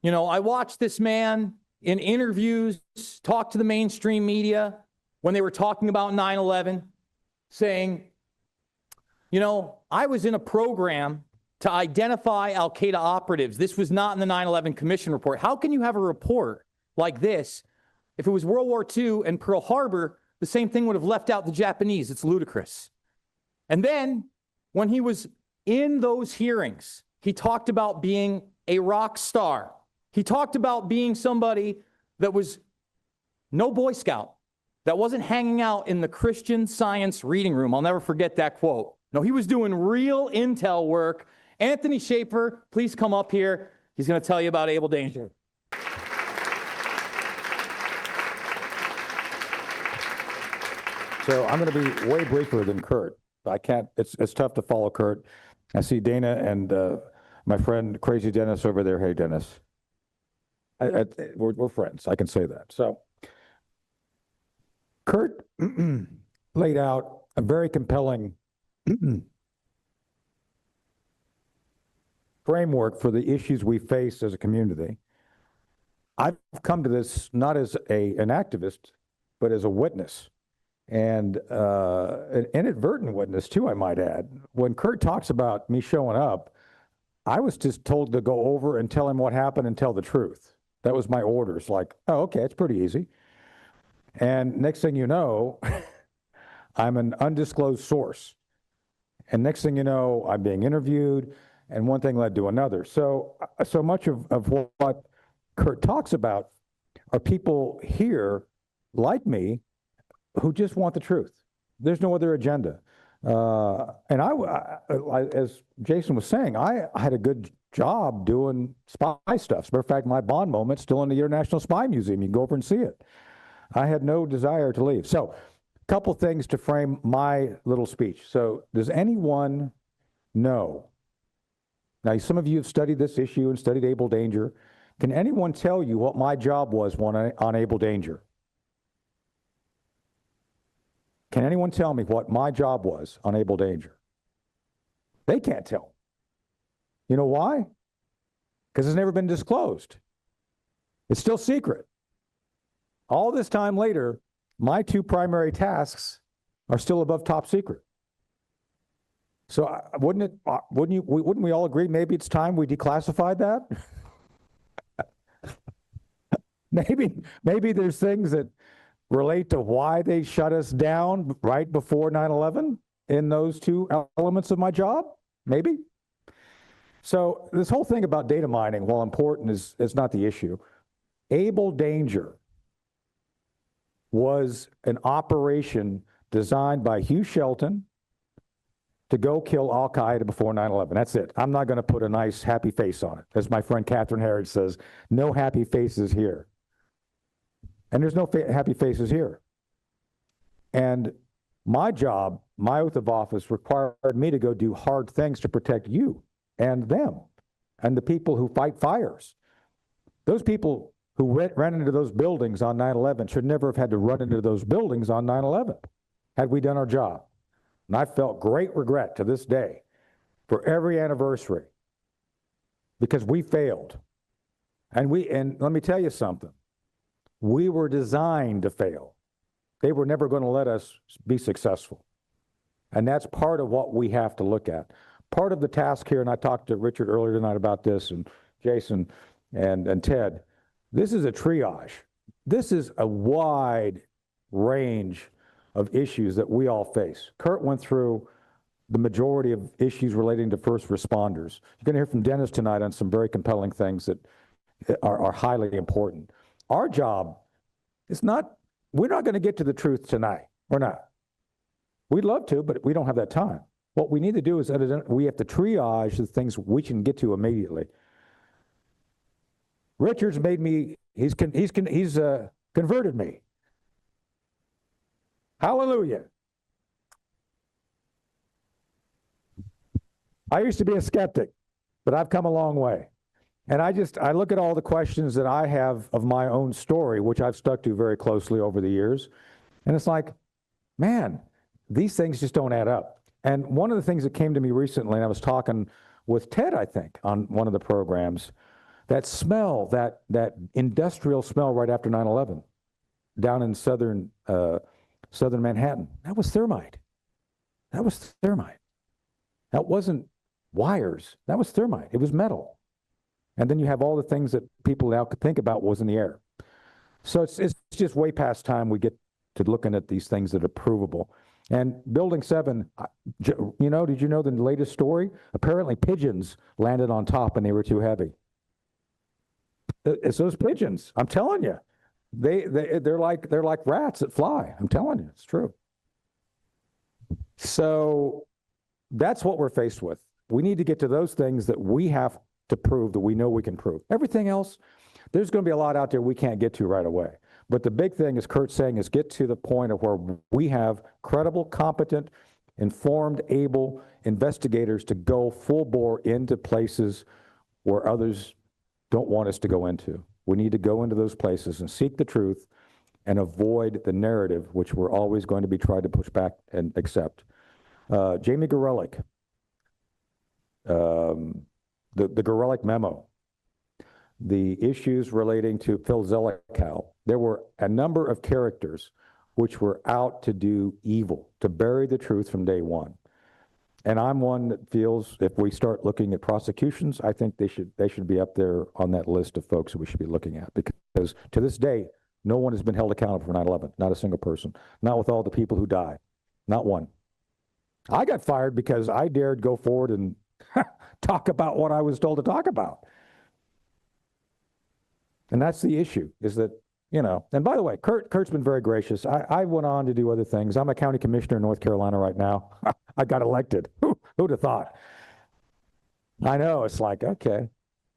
You know, I watched this man in interviews talk to the mainstream media when they were talking about 9/11, saying, you know, I was in a program to identify al-Qaeda operatives. This was not in the 9/11 Commission report. How can you have a report like this? If it was World War II and Pearl Harbor, the same thing would have left out the Japanese. It's ludicrous. And then when he was in those hearings, he talked about being a rock star. He talked about being somebody that was no Boy Scout, that wasn't hanging out in the Christian Science reading room. I'll never forget that quote. No, he was doing real intel work. Anthony Shaffer, please come up here. He's going to tell you about Able Danger. So I'm going to be way briefer than Kurt. I can't, it's tough to follow Kurt. I see Dana and my friend Crazy Dennis over there. Hey, Dennis. We're friends. I can say that. So Kurt laid out a very compelling framework for the issues we face as a community. I've come to this not as an activist, but as a witness, and an inadvertent witness too, I might add. When Kurt talks about me showing up, I was just told to go over and tell him what happened and tell the truth. That was my orders, like, oh, okay, it's pretty easy. And next thing you know, I'm an undisclosed source. And next thing you know, I'm being interviewed, and one thing led to another. So much of what Kurt talks about are people here, like me, who just want the truth. There's no other agenda. And I, as Jason was saying, I had a good job doing spy stuff. As a matter of fact, my Bond moment's still in the International Spy Museum. You can go over and see it. I had no desire to leave. So a couple things to frame my little speech. So does anyone know? Now, some of you have studied this issue and studied Able Danger. Can anyone tell you what my job was on Able Danger? Can anyone tell me what my job was on Able Danger? They can't tell. You know why? Because it's never been disclosed. It's still secret. All this time later, my two primary tasks are still above top secret. So wouldn't we all agree maybe it's time we declassified that? maybe there's things that relate to why they shut us down right before 9/11 in those two elements of my job? Maybe. So this whole thing about data mining, while important, is not the issue. Able Danger was an operation designed by Hugh Shelton to go kill Al-Qaeda before 9/11. That's it. I'm not going to put a nice happy face on it. As my friend Catherine Harrod says, no happy faces here. And there's no happy faces here. And my job, my oath of office, required me to go do hard things to protect you and them and the people who fight fires. Those people who ran into those buildings on 9/11 should never have had to run into those buildings on 9/11 had we done our job. And I felt great regret to this day for every anniversary because we failed. And let me tell you something. We were designed to fail. They were never going to let us be successful. And that's part of what we have to look at. Part of the task here, and I talked to Richard earlier tonight about this, and Jason and Ted, this is a triage. This is a wide range of issues that we all face. Kurt went through the majority of issues relating to first responders. You're going to hear from Dennis tonight on some very compelling things that are highly important. Our job is not, we're not going to get to the truth tonight. We're not. We'd love to, but we don't have that time. What we need to do is we have to triage the things we can get to immediately. Richard's made me, he's converted me. Hallelujah. I used to be a skeptic, but I've come a long way. And I look at all the questions that I have of my own story, which I've stuck to very closely over the years. And it's like, man, these things just don't add up. And one of the things that came to me recently, and I was talking with Ted, I think, on one of the programs, That smell, that industrial smell right after 9/11 down in southern Manhattan, that was thermite. That was thermite. That wasn't wires. That was thermite. It was metal. And then you have all the things that people now could think about was in the air. So it's just way past time we get to looking at these things that are provable. And Building 7, did you know the latest story? Apparently pigeons landed on top and they were too heavy. It's those pigeons. I'm telling you, they're like rats that fly. I'm telling you, it's true. So that's what we're faced with. We need to get to those things that we have to prove that we know we can prove. Everything else, there's going to be a lot out there we can't get to right away. But the big thing, as Kurt's saying, is get to the point of where we have credible, competent, informed, able investigators to go full bore into places where others don't want us to go into. We need to go into those places and seek the truth and avoid the narrative, which we're always going to be trying to push back and accept. Jamie Gorelick, the Gorelick memo, the issues relating to Phil Zelikow, there were a number of characters which were out to do evil, to bury the truth from day one. And I'm one that feels if we start looking at prosecutions, I think they should be up there on that list of folks that we should be looking at, because to this day, no one has been held accountable for 9/11, not a single person, not with all the people who died, not one. I got fired because I dared go forward and talk about what I was told to talk about. And that's the issue, is that, and by the way, Kurt's been very gracious. I went on to do other things. I'm a county commissioner in North Carolina right now. I got elected. Who'd have thought? I know, it's like, okay,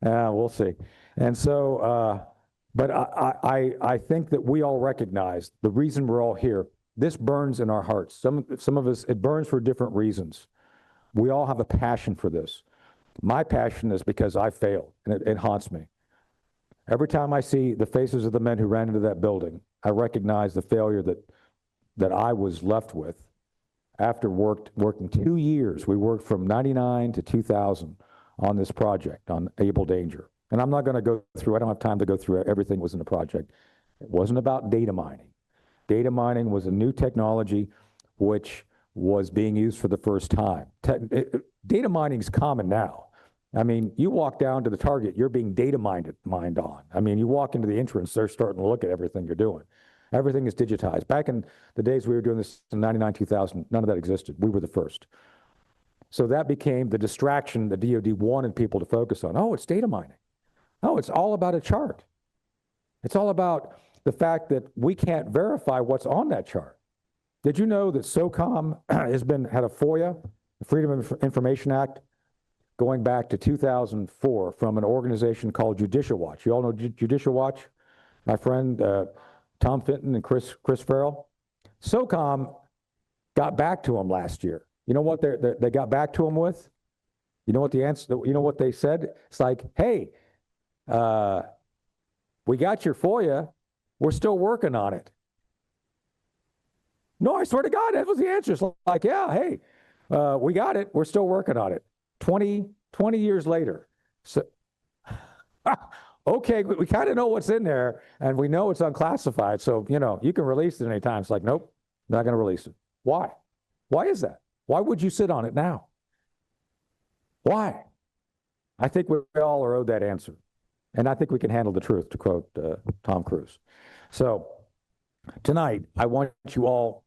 we'll see. And so, but I think that we all recognize the reason we're all here. This burns in our hearts. Some of us, it burns for different reasons. We all have a passion for this. My passion is because I failed, and it haunts me. Every time I see the faces of the men who ran into that building, I recognize the failure that I was left with after working 2 years. We worked from 99 to 2000 on this project, on Able Danger. And I'm not going to go through, I don't have time to go through everything that was in the project. It wasn't about data mining. Data mining was a new technology which was being used for the first time. Data mining is common now. I mean, you walk down to the Target, you're being data mined on. I mean, you walk into the entrance, they're starting to look at everything you're doing. Everything is digitized. Back in the days we were doing this in 99, 2000, none of that existed. We were the first. So that became the distraction the DoD wanted people to focus on. Oh, it's data mining. Oh, it's all about a chart. It's all about the fact that we can't verify what's on that chart. Did you know that SOCOM had a FOIA, the Freedom of Information Act, going back to 2004 from an organization called Judicial Watch? You all know Judicial Watch? My friend Tom Fenton and Chris Farrell. SOCOM got back to them last year. You know what they got back to them with? You know what the answer? You know what they said? It's like, hey, we got your FOIA. We're still working on it. No, I swear to God, that was the answer. It's like, yeah, hey, we got it. We're still working on it. 20 years later. So, okay, we kind of know what's in there, and we know it's unclassified, so, you can release it anytime. It's like, nope, not going to release it. Why? Why is that? Why would you sit on it now? Why? I think we all are owed that answer, and I think we can handle the truth, to quote Tom Cruise. So tonight, I want you all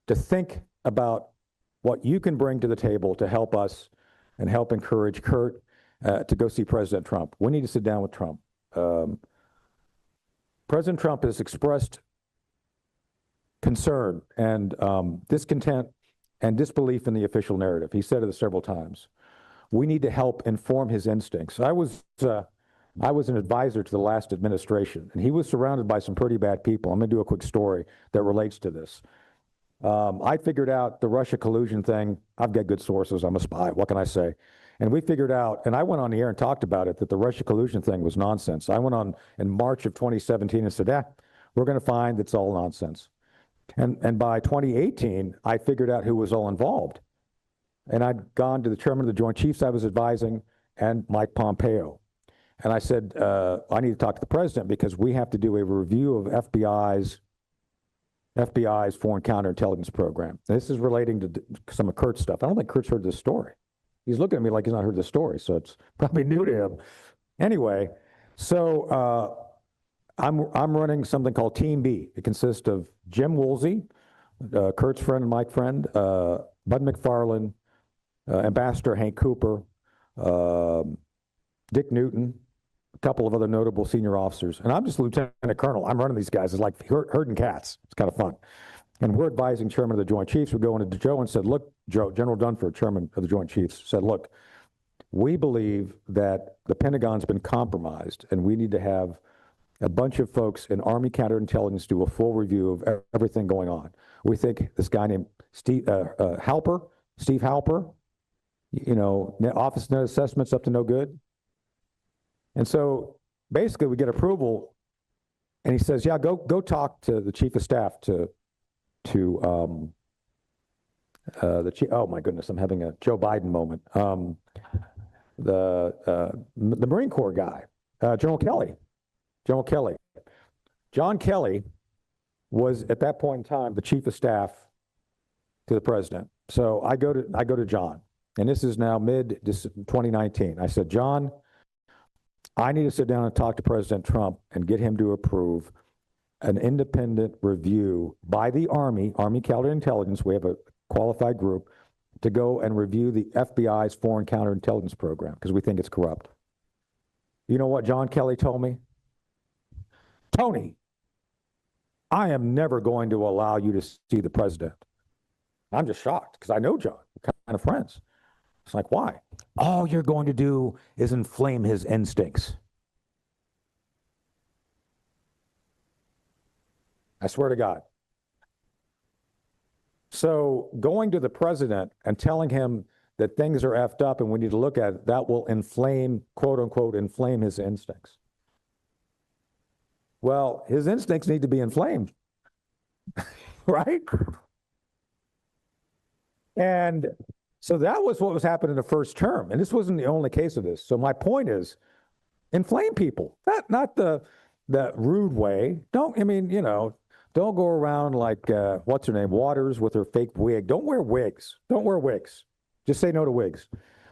to think about what you can bring to the table to help us and help encourage Kurt to go see President Trump. We need to sit down with Trump. President Trump has expressed concern and discontent and disbelief in the official narrative. He said it several times. We need to help inform his instincts. I was an advisor to the last administration, and he was surrounded by some pretty bad people. I'm going to do a quick story that relates to this. I figured out the Russia collusion thing. I've got good sources. I'm a spy. What can I say? And we figured out, and I went on the air and talked about it, that the Russia collusion thing was nonsense. I went on in March of 2017 and said, we're going to find it's all nonsense. And by 2018, I figured out who was all involved. And I'd gone to the chairman of the Joint Chiefs I was advising and Mike Pompeo. And I said, I need to talk to the president because we have to do a review of FBI's foreign counterintelligence program. This is relating to some of Kurt's stuff. I don't think Kurt's heard this story. He's looking at me like he's not heard the story, so it's probably new to him. Anyway, so I'm running something called Team B. It consists of Jim Woolsey, Kurt's friend and my friend, Bud McFarlane, Ambassador Hank Cooper, Dick Newton, a couple of other notable senior officers. And I'm just lieutenant colonel. I'm running these guys. It's like herding cats. It's kind of fun. And we're advising chairman of the Joint Chiefs. We go into Joe and said, look, Joe, General Dunford, chairman of the Joint Chiefs, said, look, we believe that the Pentagon's been compromised and we need to have a bunch of folks in Army counterintelligence do a full review of everything going on. We think this guy named Steve Halper, office net assessments up to no good. And so basically we get approval and he says, yeah, go talk to the chief of staff to the chief. Oh my goodness, I'm having a Joe Biden moment. The Marine Corps guy, General Kelly. John Kelly was at that point in time the chief of staff to the president. So I go to John, and this is now mid 2019. I said, John, I need to sit down and talk to President Trump and get him to approve an independent review by the Army counterintelligence. We have a qualified group to go and review the FBI's foreign counterintelligence program because we think it's corrupt. You know what John Kelly told me? Tony, I am never going to allow you to see the president. I'm just shocked because I know John. We're kind of friends. It's like, why? All you're going to do is inflame his instincts. I swear to God. So going to the president and telling him that things are effed up and we need to look at it, that will inflame, quote unquote, inflame his instincts. Well, his instincts need to be inflamed, right? And so that was what was happening in the first term. And this wasn't the only case of this. So my point is, inflame people, not the rude way. Don't go around like, what's her name, Waters with her fake wig. Don't wear wigs. Just say no to wigs.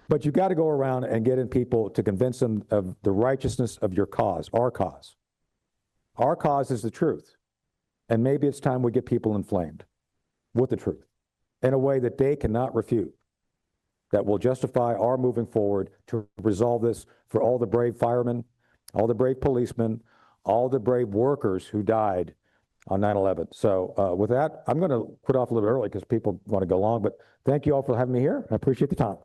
But you got to go around and get in people to convince them of the righteousness of your cause, our cause. Our cause is the truth. And maybe it's time we get people inflamed with the truth in a way that they cannot refute, that will justify our moving forward to resolve this for all the brave firemen, all the brave policemen, all the brave workers who died on 9/11. So with that, I'm going to quit off a little early because people want to go long, but thank you all for having me here. I appreciate the time.